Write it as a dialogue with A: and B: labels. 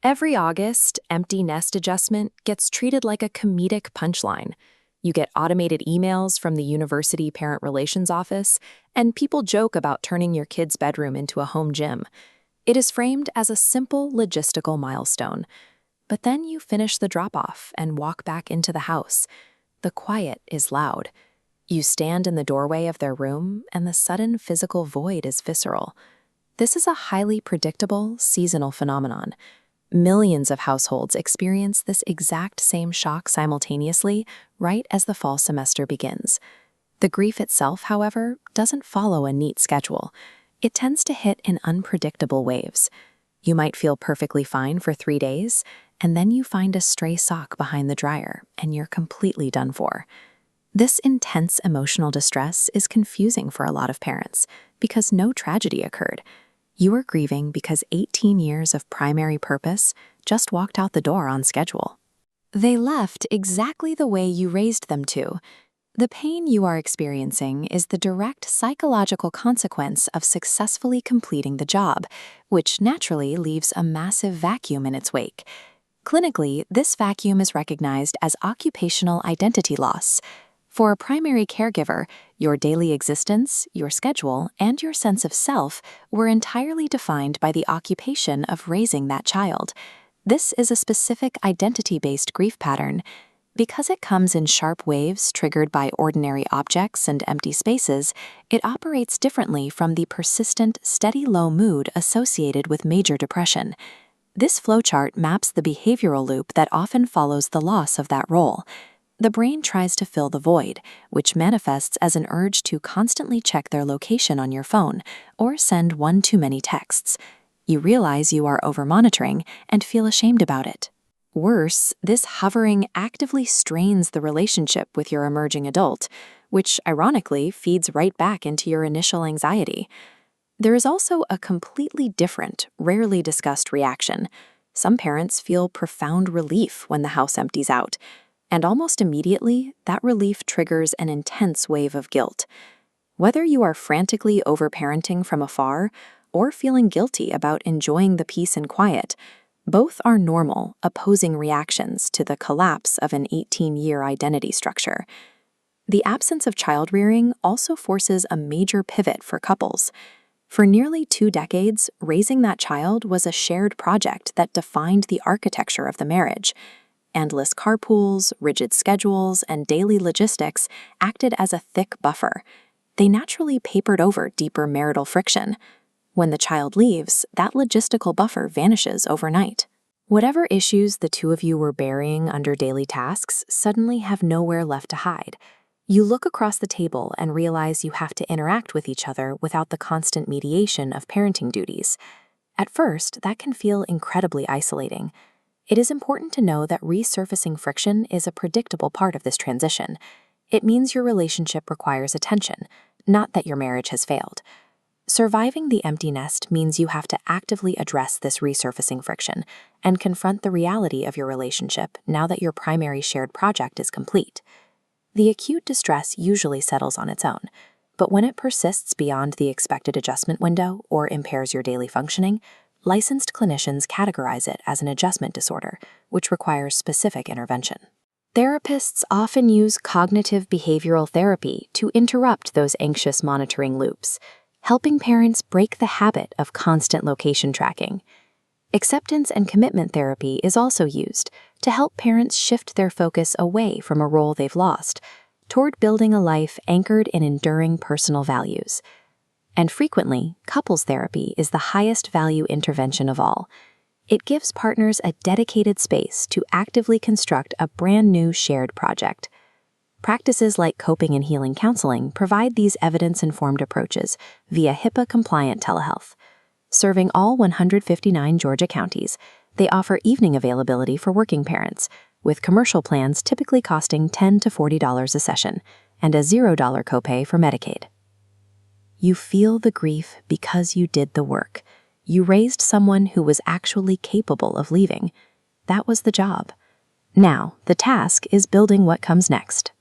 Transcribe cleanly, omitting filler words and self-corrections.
A: Every August, empty nest adjustment gets treated like a comedic punchline. You get automated emails from the University Parent Relations Office, and people joke about turning your kid's bedroom into a home gym. It is framed as a simple logistical milestone. But then you finish the drop-off and walk back into the house. The quiet is loud. You stand in the doorway of their room, and the sudden physical void is visceral. This is a highly predictable, seasonal phenomenon. Millions of households experience this exact same shock simultaneously, right as the fall semester begins. The grief itself, however, doesn't follow a neat schedule. It tends to hit in unpredictable waves. You might feel perfectly fine for 3 days, and then you find a stray sock behind the dryer, and you're completely done for. This intense emotional distress is confusing for a lot of parents because no tragedy occurred. You are grieving because 18 years of primary purpose just walked out the door on schedule. They left exactly the way you raised them to. The pain you are experiencing is the direct psychological consequence of successfully completing the job, which naturally leaves a massive vacuum in its wake. Clinically, this vacuum is recognized as occupational identity loss. For a primary caregiver, your daily existence, your schedule, and your sense of self were entirely defined by the occupation of raising that child. This is a specific identity-based grief pattern. Because it comes in sharp waves triggered by ordinary objects and empty spaces, it operates differently from the persistent, steady low mood associated with major depression. This flowchart maps the behavioral loop that often follows the loss of that role. The brain tries to fill the void, which manifests as an urge to constantly check their location on your phone or send one too many texts. You realize you are over-monitoring and feel ashamed about it. Worse, this hovering actively strains the relationship with your emerging adult, which ironically feeds right back into your initial anxiety. There is also a completely different, rarely discussed reaction. Some parents feel profound relief when the house empties out, and almost immediately, that relief triggers an intense wave of guilt. Whether you are frantically overparenting from afar or feeling guilty about enjoying the peace and quiet, both are normal, opposing reactions to the collapse of an 18-year identity structure. The absence of child-rearing also forces a major pivot for couples. For nearly 2 decades, raising that child was a shared project that defined the architecture of the marriage. Endless carpools, rigid schedules, and daily logistics acted as a thick buffer. They naturally papered over deeper marital friction. When the child leaves, that logistical buffer vanishes overnight. Whatever issues the two of you were burying under daily tasks suddenly have nowhere left to hide. You look across the table and realize you have to interact with each other without the constant mediation of parenting duties. At first, that can feel incredibly isolating. It is important to know that resurfacing friction is a predictable part of this transition. It means your relationship requires attention, not that your marriage has failed. Surviving the empty nest means you have to actively address this resurfacing friction and confront the reality of your relationship now that your primary shared project is complete. The acute distress usually settles on its own, but when it persists beyond the expected adjustment window or impairs your daily functioning, licensed clinicians categorize it as an adjustment disorder, which requires specific intervention. Therapists often use cognitive behavioral therapy to interrupt those anxious monitoring loops, helping parents break the habit of constant location tracking. Acceptance and commitment therapy is also used to help parents shift their focus away from a role they've lost toward building a life anchored in enduring personal values. And frequently, couples therapy is the highest value intervention of all. It gives partners a dedicated space to actively construct a brand new shared project. Practices like coping and healing counseling provide these evidence-informed approaches via HIPAA-compliant telehealth. Serving all 159 Georgia counties, they offer evening availability for working parents, with commercial plans typically costing $10 to $40 a session and a $0 copay for Medicaid. You feel the grief because you did the work. You raised someone who was actually capable of leaving. That was the job. Now, the task is building what comes next.